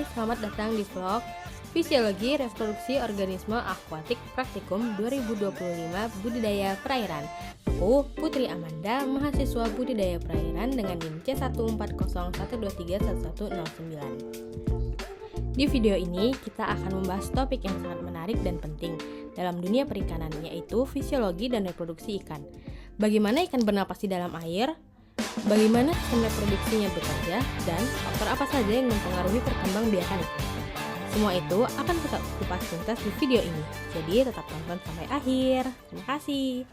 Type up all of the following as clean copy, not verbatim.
Hai, selamat datang di vlog Fisiologi Reproduksi Organisme Akuatik Praktikum 2025 Budidaya Perairan. Aku Putri Amanda, mahasiswa budidaya perairan dengan NIM C140121109. Di video ini kita akan membahas topik yang sangat menarik dan penting dalam dunia perikanan, yaitu fisiologi dan reproduksi ikan. Bagaimana ikan bernapas di dalam air? Bagaimana sistem reproduksinya bekerja, dan faktor apa saja yang mempengaruhi perkembangbiakan ikan. Semua itu akan kita kupas tuntas di video ini, jadi tetap tonton sampai akhir. Terima kasih.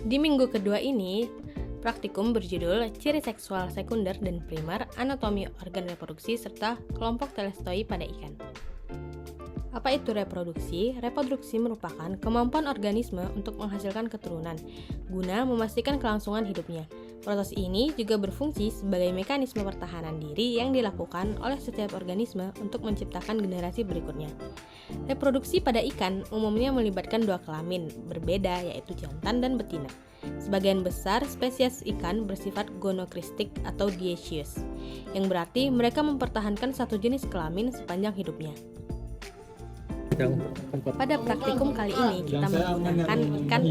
Di minggu kedua ini, praktikum berjudul Ciri Seksual Sekunder dan Primer, Anatomi Organ Reproduksi, serta Kelompok Telestoi pada Ikan. Apa itu reproduksi? Reproduksi merupakan kemampuan organisme untuk menghasilkan keturunan, guna memastikan kelangsungan hidupnya. Proses ini juga berfungsi sebagai mekanisme pertahanan diri yang dilakukan oleh setiap organisme untuk menciptakan generasi berikutnya. Reproduksi pada ikan umumnya melibatkan dua kelamin berbeda, yaitu jantan dan betina. Sebagian besar spesies ikan bersifat gonokristik atau dioecious, yang berarti mereka mempertahankan satu jenis kelamin sepanjang hidupnya. Pada praktikum kali ini kita menggunakan ikan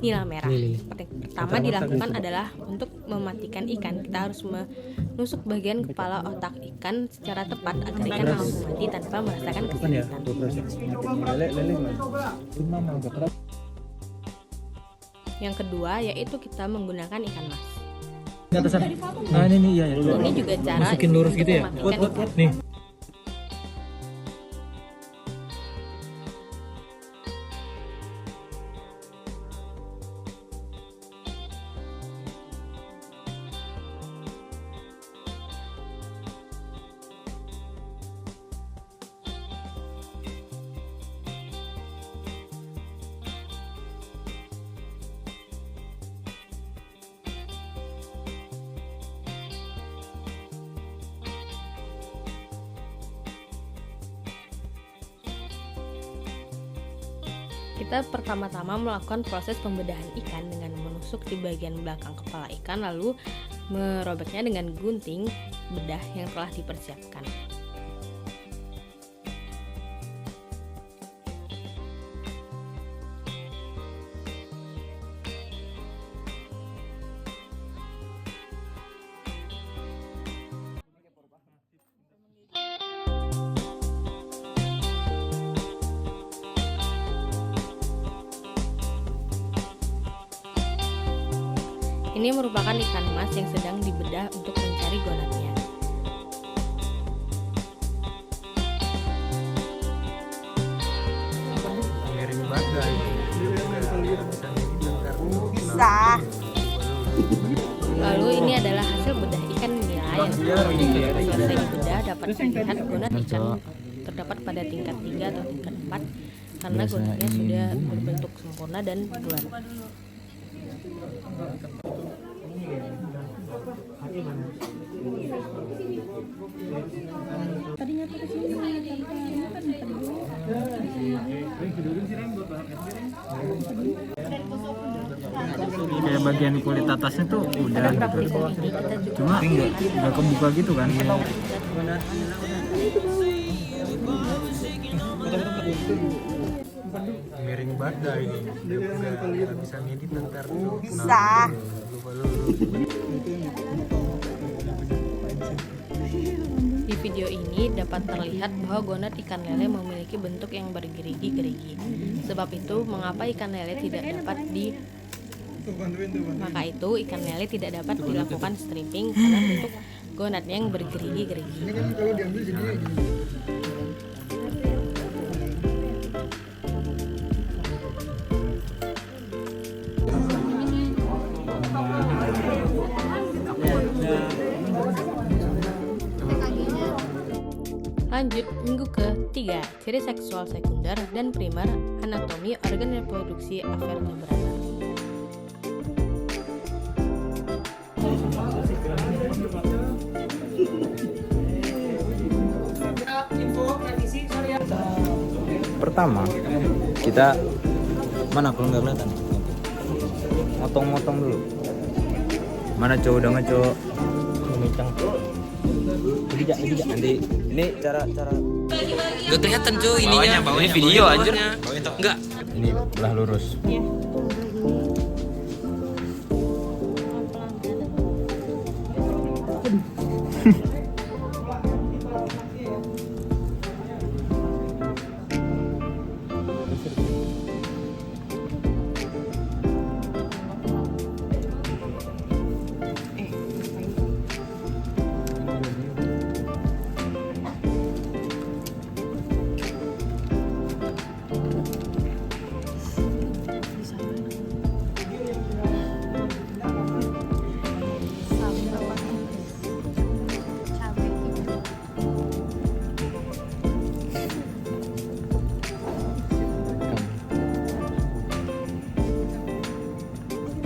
nila merah. Yang pertama dilakukan adalah untuk mematikan ikan. Kita harus menusuk bagian kepala otak ikan secara tepat agar ikan langsung mati tanpa merasakan kesakitan. Yang kedua yaitu kita menggunakan ikan mas. Ini juga cara masukin lurus gitu ya. Ikan. Nih. Kita pertama-tama melakukan proses pembedahan ikan dengan menusuk di bagian belakang kepala ikan, lalu merobeknya dengan gunting bedah yang telah dipersiapkan. Ini merupakan ikan mas yang sedang dibedah untuk mencari gonadnya. Miring bagai. Bisa. Lalu ini adalah hasil bedah ikan nila yang selesai dibedah. Dapat dilihat gonad ikan terdapat pada tingkat 3 atau tingkat 4 karena gonadnya sudah berbentuk sempurna dan bulat. Kayak bagian kulit atasnya tuh udah Pada gitu. praktikum ini kita juga Cuma nggak kebuka gitu kan. Miring bagai ini. Nggak bisa ngedit ntar. Bisa. Di video ini dapat terlihat bahwa gonad ikan lele memiliki bentuk yang bergerigi-gerigi. Sebab itu, mengapa ikan lele tidak dapat ikan lele tidak dapat dilakukan stripping karena bentuk gonadnya yang bergerigi-gerigi. Lanjut, minggu ketiga, ciri seksual sekunder dan primer, anatomi organ reproduksi avertebrata. Pertama, kita mana kalau nggak kelihatan? Motong-motong dulu. Mana cowok udah ngecowok? Memicang. Nanti ini cara Gak kelihatan cuy ininya. Ini video anjir. Enggak. ini belah lurus.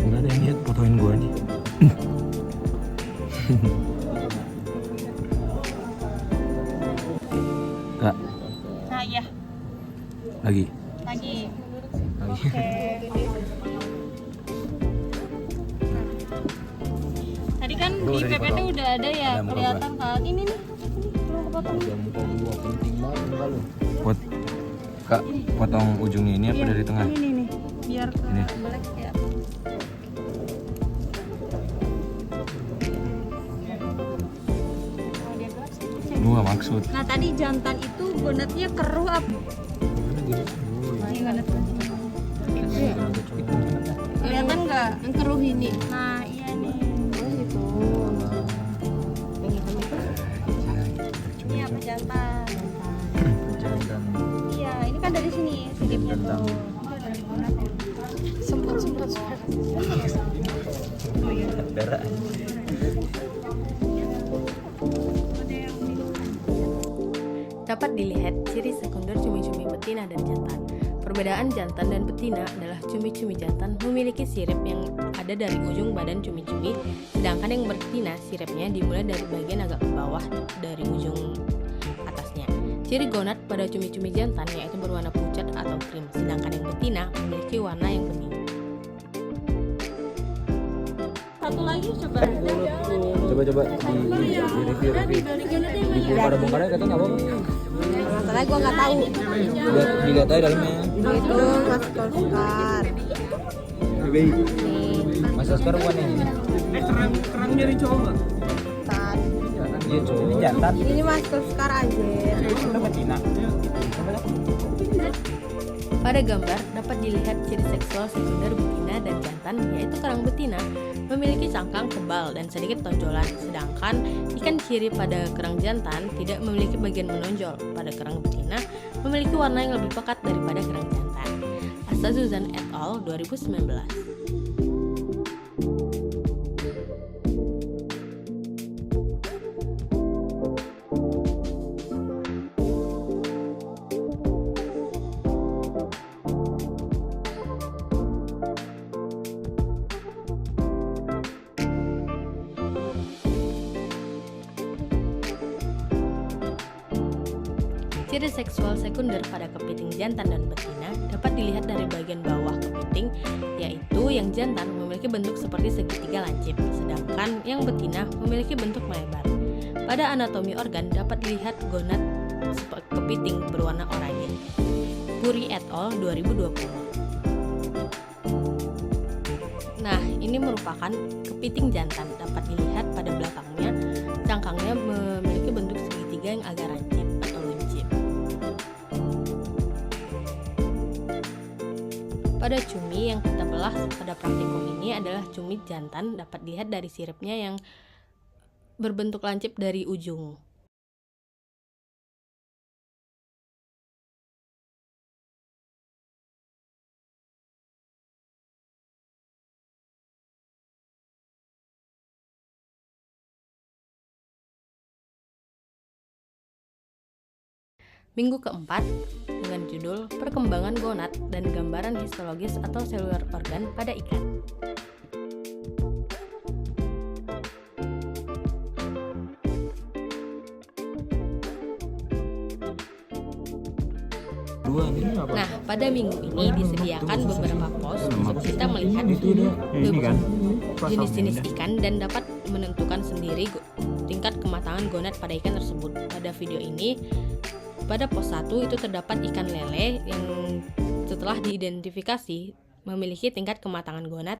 Enggak ada yang lihat fotoin gua nih. Kak, Nah iya, lagi. lagi. Lagi. Tadi kan Tuh, di udah PPT dipotong. udah ada ya, Ada muka kelihatan kan. Ini nih, belum kepotong. Kak, potong ujungnya ini apa dari tengah? Ini nih, biar ke Ini. black ya. Oh, dia gelap sih. Gua nggak maksud. Nah tadi jantan itu gonatnya keruh apa? Ini gonat. Kelihatan nggak? Yang keruh ini. Nah iya nih. Oh gitu. Yang hitam itu? Ini apa jantan? Iya, ini kan dari sini siripnya tuh. Semprot. Darah. Dapat dilihat ciri sekunder cumi-cumi betina dan jantan. Perbedaan jantan dan betina adalah cumi-cumi jantan memiliki sirip yang ada dari ujung badan cumi-cumi, sedangkan yang betina siripnya dimulai dari bagian agak ke bawah dari ujung atasnya. Ciri gonat pada cumi-cumi jantan yaitu berwarna pucat atau krim, sedangkan yang betina memiliki warna yang bening. Satu lagi coba. Coba di review. Bongkar-bongkarnya katanya nggak apa-apa. Masalahnya gue nggak tahu. Dilihat aja dalamnya. Itu Mas Oscar. Mas Oscar bukan yang ini. Kerang nyari cowok nggak? Iya cowok. Ini jantan. Ini Mas Oscar aja. Itu betina. Pada gambar dapat dilihat ciri seksual sekunder betina dan jantan, yaitu kerang betina memiliki cangkang tebal dan sedikit tonjolan, sedangkan ikan ciri pada kerang jantan tidak memiliki bagian menonjol. Pada kerang betina memiliki warna yang lebih pekat daripada kerang jantan. Asa Suzan et al. 2019. Ciri seksual sekunder pada kepiting jantan dan betina dapat dilihat dari bagian bawah kepiting, yaitu yang jantan memiliki bentuk seperti segitiga lancip, sedangkan yang betina memiliki bentuk melebar. Pada anatomi organ dapat dilihat gonad kepiting berwarna oranye. Puri et al. 2020. Nah, ini merupakan kepiting jantan. Dapat dilihat pada belakangnya, cangkangnya memiliki bentuk segitiga yang agak lancip atau luncip. Pada cumi yang kita belah pada praktikum ini adalah cumi jantan, dapat dilihat dari siripnya yang berbentuk lancip dari ujung. Minggu keempat dengan judul Perkembangan Gonad dan Gambaran Histologis atau Seluler Organ pada Ikan. Nah, pada minggu ini disediakan beberapa pos untuk kita melihat Ini kan jenis-jenis ikan dan dapat menentukan sendiri tingkat kematian kematangan gonad pada ikan tersebut. Pada video ini, pada pos 1 itu terdapat ikan lele yang setelah diidentifikasi memiliki tingkat kematangan gonad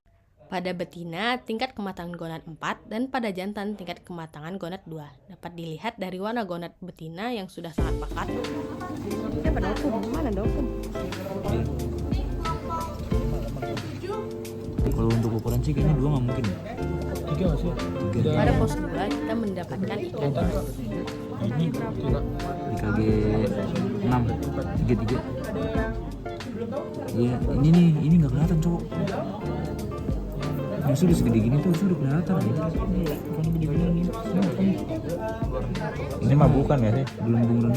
pada betina tingkat kematangan gonad 4 dan pada jantan tingkat kematangan gonad 2. Dapat dilihat dari warna gonad betina yang sudah sangat pekat. Siapa dokum? Mana dokum? Kalau untuk ukuran sih kayaknya 2 nggak mungkin. 3 masih. Pada pos 2 kita mendapatkan ikan Ini tidak. IKG 6 33. Iya, ini nggak kelihatan cowok. Yang sudah segede gini tuh sudah kelihatan aja. Ini mah bukan ya sih? Belum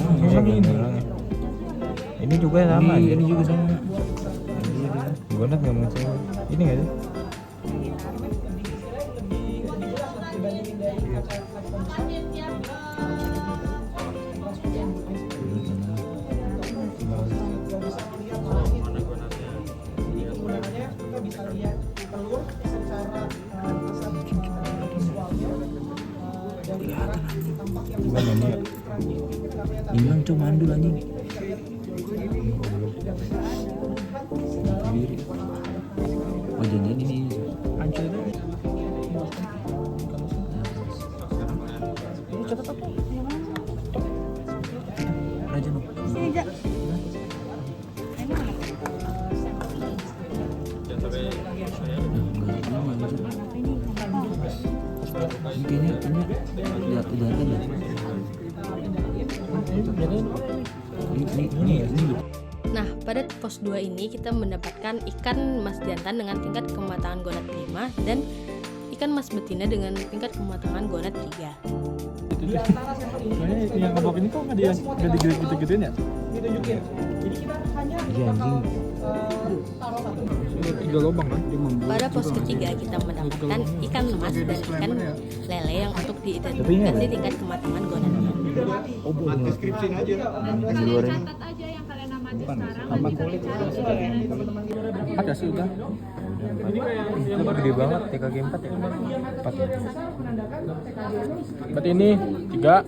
Ini juga sama aja. Ini juga sama. Gonat nggak mau cewek. Ini nggak sih? Bukan ini ya? Hilang cowok mandul anjing. Oh janjian ini Hancur itu. Raja no. Ini kayaknya lihat udah kan ya. Ini ya. Nah, pada pos 2 ini kita mendapatkan ikan mas jantan dengan tingkat kematangan gonad 5 dan ikan mas betina dengan tingkat kematangan gonad 3. Soalnya yang ngebok ini kok nggak digirit gitu-gituin ya? Iya anjing. 3 lubang kan? Pada pos ketiga kita mendapatkan ikan emas dan ikan lele yang untuk diidentifikasi tingkat kematangan gonad. Oh boleh. Di luar ini. Sama kulit. Ada sih udah. Ini kayak gede banget TKG 4 ya? 4 ya? Berarti ini 3.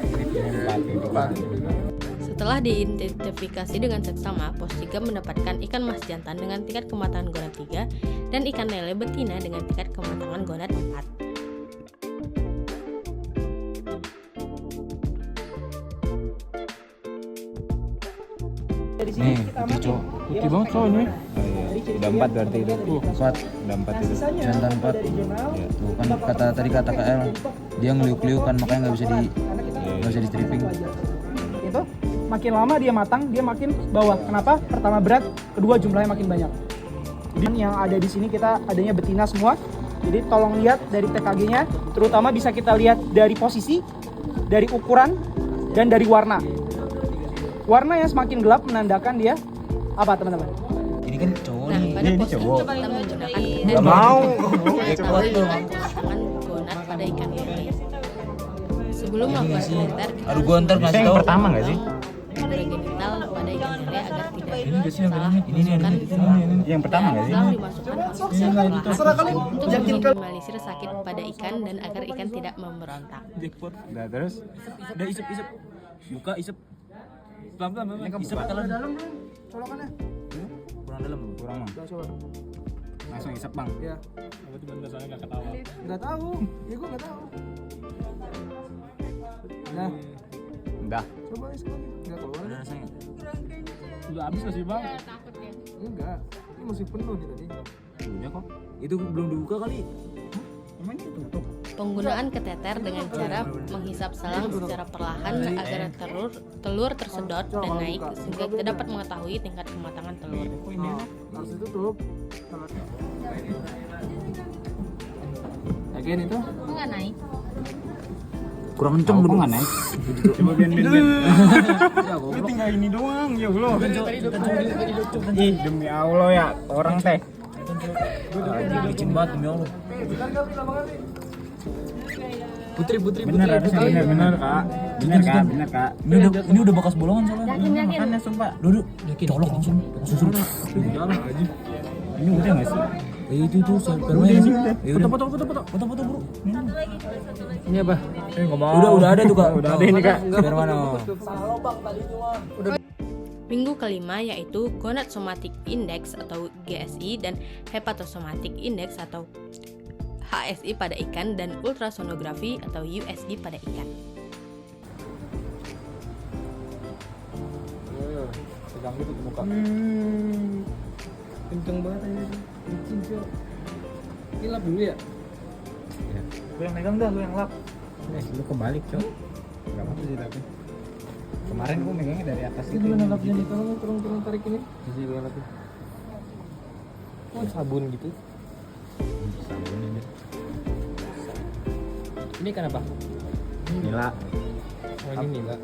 Ini 4. Setelah diidentifikasi dengan seksama, pos 3 mendapatkan ikan mas jantan dengan tingkat kematangan gonad 3 dan ikan lele betina dengan tingkat kematangan gonad 4. Nih, putih cowok. Putih banget cowok ini. Udah 4 berarti itu. 4. Udah 4 itu. Jantan 4. Ya, tuh kan kata KL dia ngeliuk-liuk kan makanya nggak bisa di stripping. Itu makin lama dia matang, dia makin bawah. Kenapa? Pertama berat, kedua jumlahnya makin banyak. Jadi yang ada di sini kita adanya betina semua. Jadi tolong lihat dari TKG-nya, terutama bisa kita lihat dari posisi, dari ukuran, dan dari warna. Warna yang semakin gelap menandakan dia apa teman-teman? Ini kan cowok Nah, nih. pada ini pos ini cowok. kita menggunakan Gak mau. kematangan gonad pada ikan lele. Sebelum melakukan filter, kita Aduh gua ntar Bisa ngasih yang tau. pertama nggak sih? genital pada ikan lele agar tidak salah Ini nih ada di sini. Yang pertama nggak sih? Setelah dimasukkan harus perlahan untuk meminimalisir sakit pada ikan dan agar ikan tidak memberontak. Udah terus. Udah isep. Buka isep. Pelan-pelan. Isep telan. Dalam belum? Colokannya? Kurang dalam. Kurang mah. Udah coba. Langsung isep bang. Ya. Berarti bener soalnya nggak ketawa. Nggak tahu. Ya gua nggak tahu. Nah, Udah. coba isi lagi. Nggak keluar. Ada rasanya. Udah habis nggak sih bang? Enggak. Ini masih penuh nih tadi. Udah kok. Itu belum dibuka kali. Emang ini tutup? Penggunaan keteter dengan cara menghisap selang secara perlahan agar telur tersedot dan naik sehingga kita dapat mengetahui tingkat kematangan telur. Harus ditutup. Again itu? Enggak naik. Kurang kenceng dulu. Nggak naik. Coba ben. Ini tinggal ini doang ya Allah. Ih demi Allah ya orang teh. Licin banget demi Allah. Putri. Bener harusnya bener kak. Bener kak. Ini udah bekas bolongan soalnya. Makannya sumpah. Duduk. Colok langsung. Jalan aja. Ini udah nggak sih? Itu tuh permen. Foto bro. Ini apa? Udah ada tuh kak. Udah ada ini kak. Permano. Minggu kelima yaitu Gonadotrophic Index atau GSI dan Hepatosomatic Index atau HSI pada ikan dan ultrasonografi atau USG pada ikan. Pegang gitu muka. Kenceng banget aja. Licin cok. Ini lap dulu ya? Lu yang megang dah, lu yang lap. Lu kebalik cok. Gak apa sih tapi. Kemarin gua megangnya dari atas Itu lu yang lapnya nih, tolong tarik ini. Jadi lu yang lapnya. Oh sabun gitu. Sabun ini. Ini kan apa? Nila. Oh ini nila.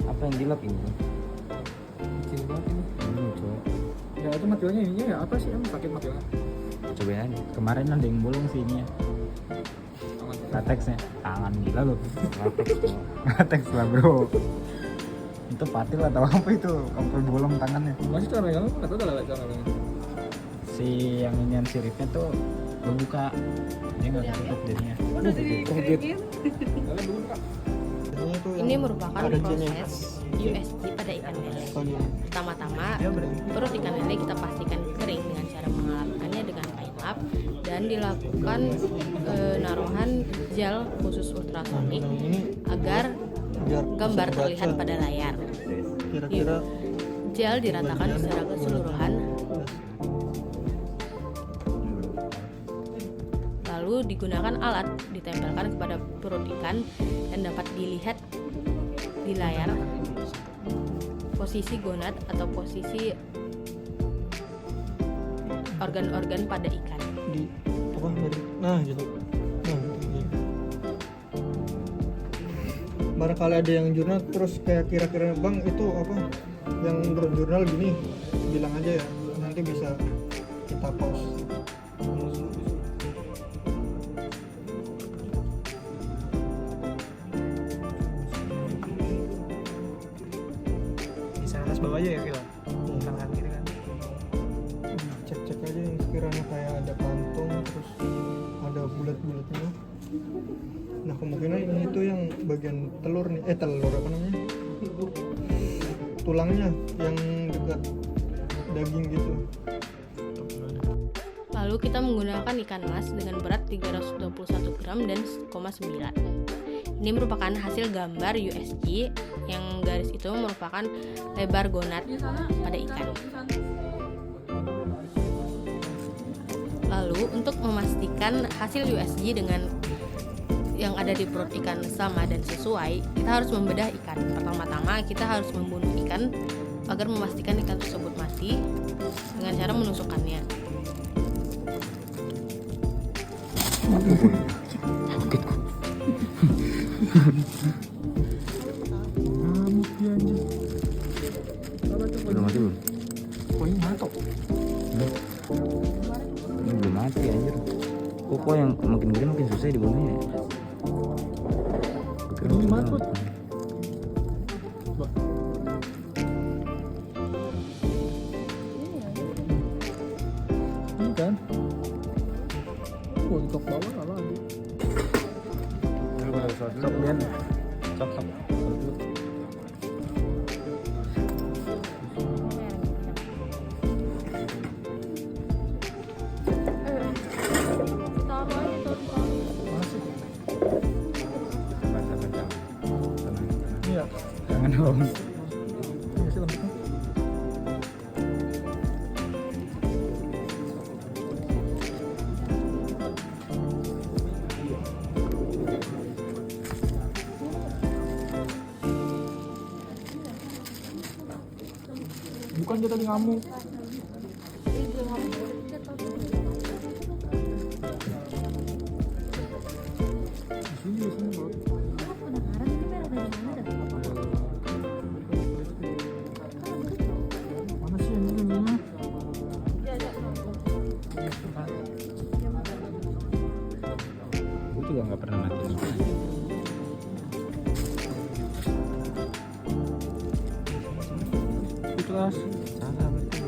Apa yang dilap ini? Licin banget ini. Cok. Ya itu materialnya ininya ya apa sih emang pakai materialnya? Cobain aja. Kemarin ada yang bolong sih ini ya. Lateksnya. Tangan gila lu. Lateks lah bro. Itu patil atau apa itu? Sampai bolong tangannya. Masih cara megang atau udah lewat cara megang? Si yang inian siripnya tuh lu buka. Dia nggak tutup jadinya. Ini merupakan proses USG pada ikan lele. Pertama-tama, perut ikan lele kita pastikan kering dengan cara mengelapkannya dengan kain lap dan dilakukan naruhan gel khusus ultrasonik agar gambar terlihat pada layar. Gel diratakan secara keseluruhan, lalu digunakan alat ditempelkan kepada perut ikan dan dapat dilihat di layar posisi gonad atau posisi organ-organ pada ikan. Di apa dari nah gitu. Nah, gitu. Barangkali ada yang jurnal terus kayak kira-kira bang itu apa yang menurut jurnal gini, bilang aja ya, nanti bisa kita pause. Bisa atas bawah aja ya Kila? Kanan kiri kan? Cek-cek aja yang sekiranya kayak ada kantung terus ada bulat-bulatnya. Nah kemungkinan ini tuh yang bagian telur nih, telur apa namanya? Tulangnya yang dekat daging gitu. Lalu kita menggunakan ikan mas dengan berat 321 gram dan 1,9. Ini merupakan hasil gambar USG yang garis itu merupakan lebar gonad pada ikan. Lalu untuk memastikan hasil USG dengan yang ada di perut ikan sama dan sesuai, kita harus membedah ikan. Pertama-tama kita harus membunuh ikan agar memastikan ikan tersebut mati dengan cara menusukkannya. Belum mati belum? Oh ini mantap. Ini belum mati anjir. Kok yang makin gede makin susah dibunuhnya. Ini mantap. Ini kan? Untuk bawah nggak lagi. Sok Bian. Sok. Iya. Jangan dong. Ini sih lembutnya. Bukan dia tadi ngamuk. Di sini bro. Mana sih ini? Gue juga nggak pernah mati nih. Ikhlas. Salah berarti.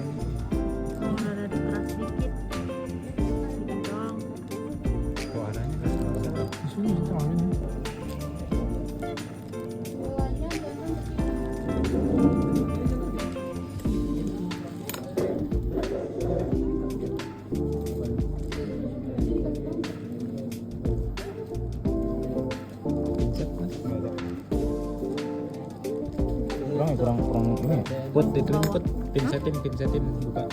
Kalau ada keras sedikit, kurang ini put itu put pincetin buka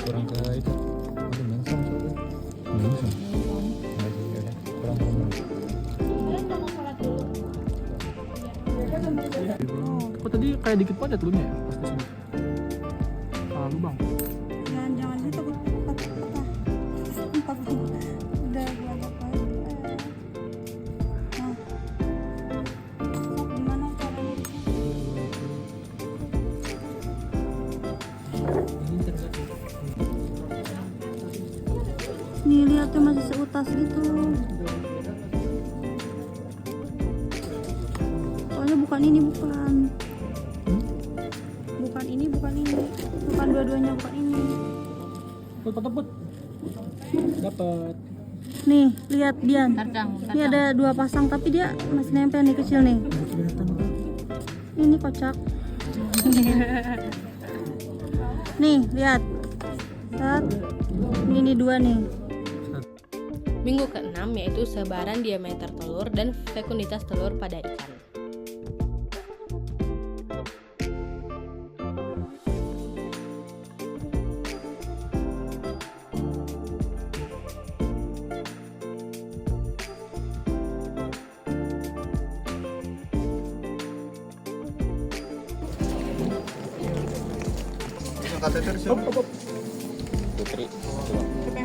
kurang ke itu aduh mengsong soalnya mengsong kurang kok tadi kayak dikit padat telurnya ya pas kesini lubang Jangan sih takut patah. Udah gua dapat. Nah. Gimana caranya? Nih lihat tuh masih seutas gitu. Soalnya bukan ini bukan. Bukan ini, bukan ini. Bukan dua-duanya, bukan ini. put dapat Nih, lihat Bian. Ini ada 2 pasang tapi dia masih nempel nih kecil nih. Ini kocak. Nih, lihat. Lihat. Ini 2 nih. Minggu ke-6 yaitu sebaran diameter telur dan fekunditas telur pada ikan. Kateter siapa?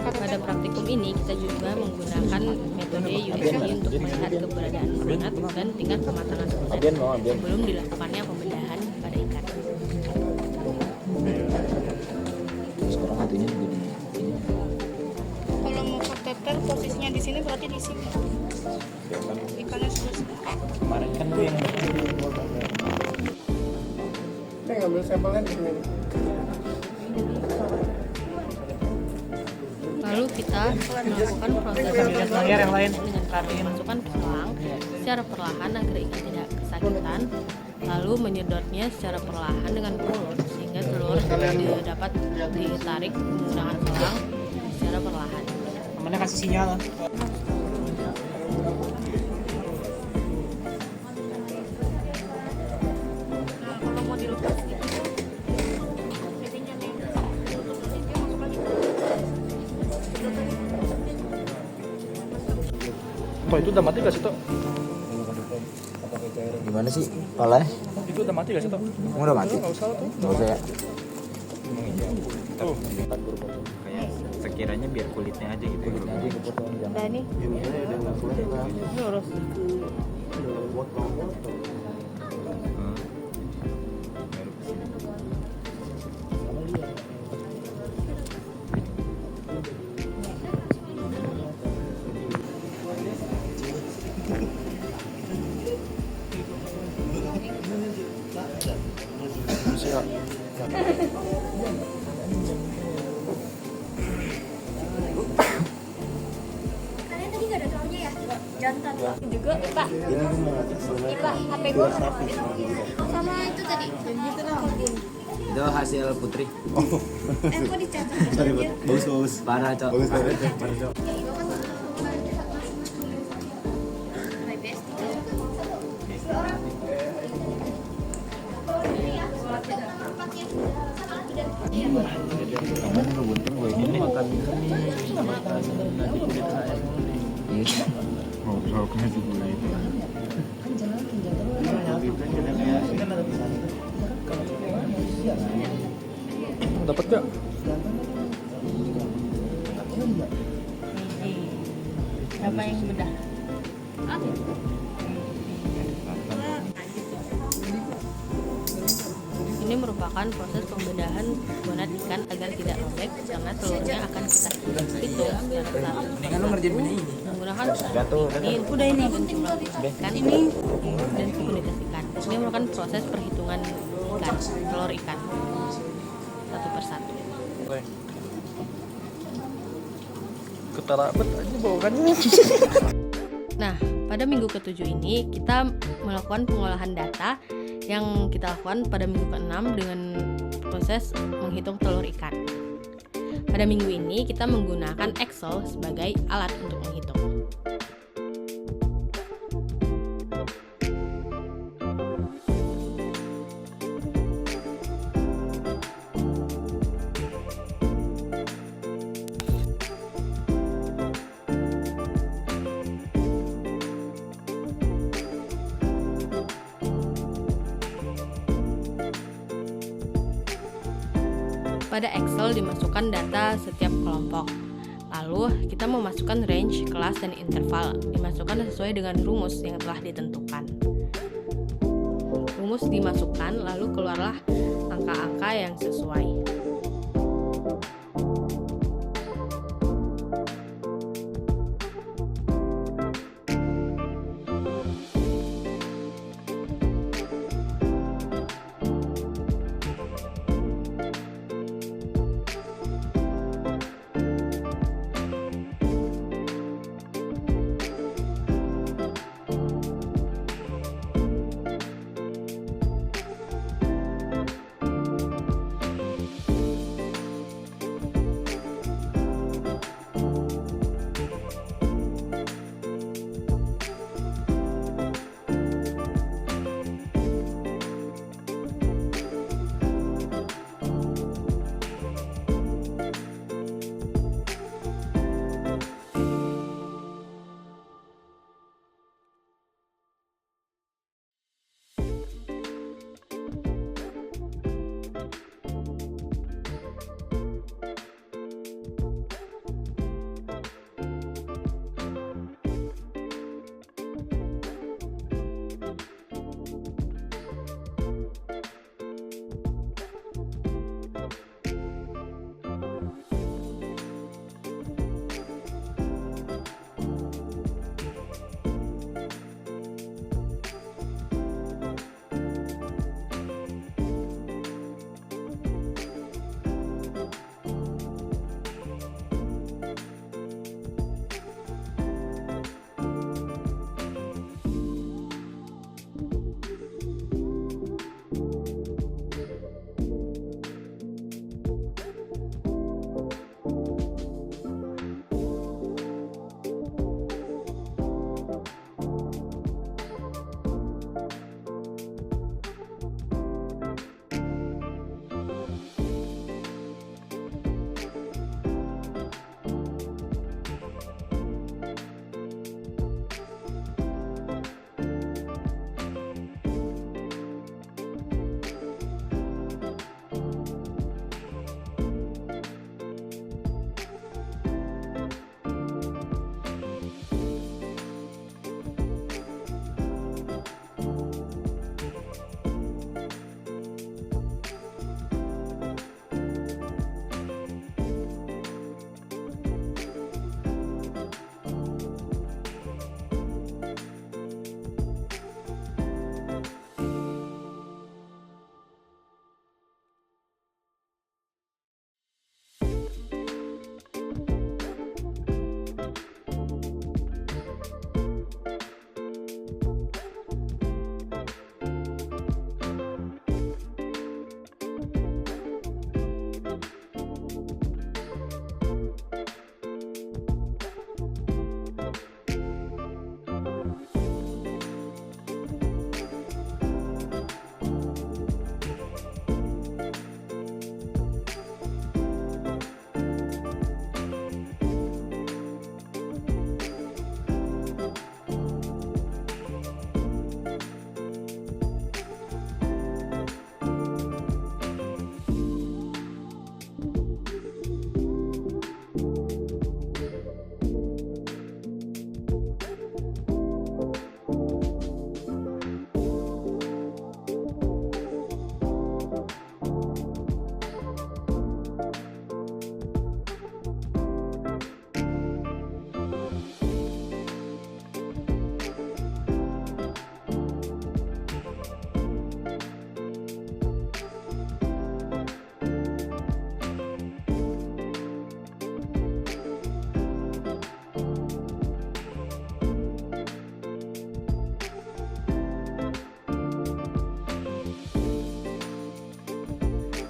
Pada praktikum ini kita juga menggunakan metode USG untuk melihat keberadaan zonat dan tingkat kematangan zonat sebelum dilakukannya pembedahan pada ikan. Sekarang hatinya juga di Kalau mau kateter posisinya di sini berarti di sini. Ikannya selesai. kemarin kan gue yang Ngambil sampelnya di sini. Lalu kita melakukan proses pembedahan yang lain dengan cara memasukkan ke selang secara perlahan agar ikan tidak kesakitan, lalu menyedotnya secara perlahan dengan mulut sehingga telur dapat ditarik menggunakan selang secara perlahan. Mana kasih sinyal? Kalau mau dilepas gitu, jadinya nih. Dia masuk lagi. Toh itu udah mati gak sih Toh? gimana sih pala Itu udah mati gak sih Toh? kamu udah mati Gak usah tuh. nggak usah ya Tuh. Kayak sekiranya biar kulitnya aja gitu. Dan nih, lurus. Kalian tadi nggak ada telurnya ya? Jantan. Juga, Pak. Ipa, HP gua. Sama itu tadi. Gitu lah. itu hasil putri Kok dicatat? bagus parah cok My best. kamu juga buntung gue ini makan nasi kulit saya Ngobrol nasi gulai itu. Dapat gak? Siapa yang bedah? Ini merupakan proses pembedahan gonad ikan agar tidak robek karena telurnya akan kita hitung secara satu. kan lo ngerjain ini Menggunakan ini udah ini jumlah ikan ini dan komunitas ikan. Ini merupakan proses perhitungan ikan, telur ikan satu persatu. Ketarabet aja bawakannya. Nah, pada minggu ke-7 ini kita melakukan pengolahan data yang kita lakukan pada minggu ke-6 dengan proses menghitung telur ikan. Pada minggu ini kita menggunakan Excel sebagai alat untuk menghitung. Pada Excel dimasukkan data setiap kelompok. Lalu kita memasukkan range, kelas, dan interval. Dimasukkan sesuai dengan rumus yang telah ditentukan. Rumus dimasukkan, lalu keluarlah angka-angka yang sesuai.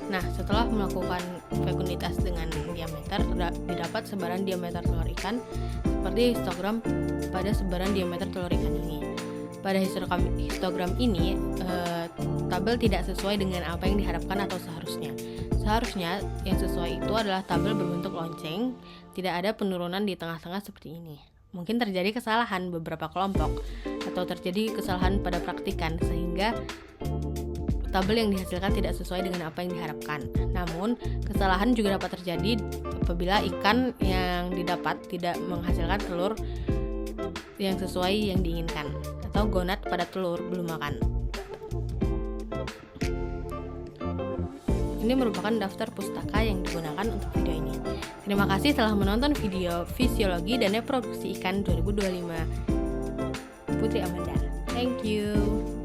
Nah, setelah melakukan fekunditas dengan diameter, didapat sebaran diameter telur ikan seperti histogram pada sebaran diameter telur ikan ini. Pada histogram ini, tabel tidak sesuai dengan apa yang diharapkan atau seharusnya. Seharusnya yang sesuai itu adalah tabel berbentuk lonceng, tidak ada penurunan di tengah-tengah seperti ini. Mungkin terjadi kesalahan beberapa kelompok atau terjadi kesalahan pada praktikan sehingga tabel yang dihasilkan tidak sesuai dengan apa yang diharapkan. Namun, kesalahan juga dapat terjadi apabila ikan yang didapat tidak menghasilkan telur yang sesuai yang diinginkan atau gonad pada telur belum makan. Ini merupakan daftar pustaka yang digunakan untuk video ini. Terima kasih telah menonton video Fisiologi dan Reproduksi Ikan 2025. Putri Amanda. Thank you.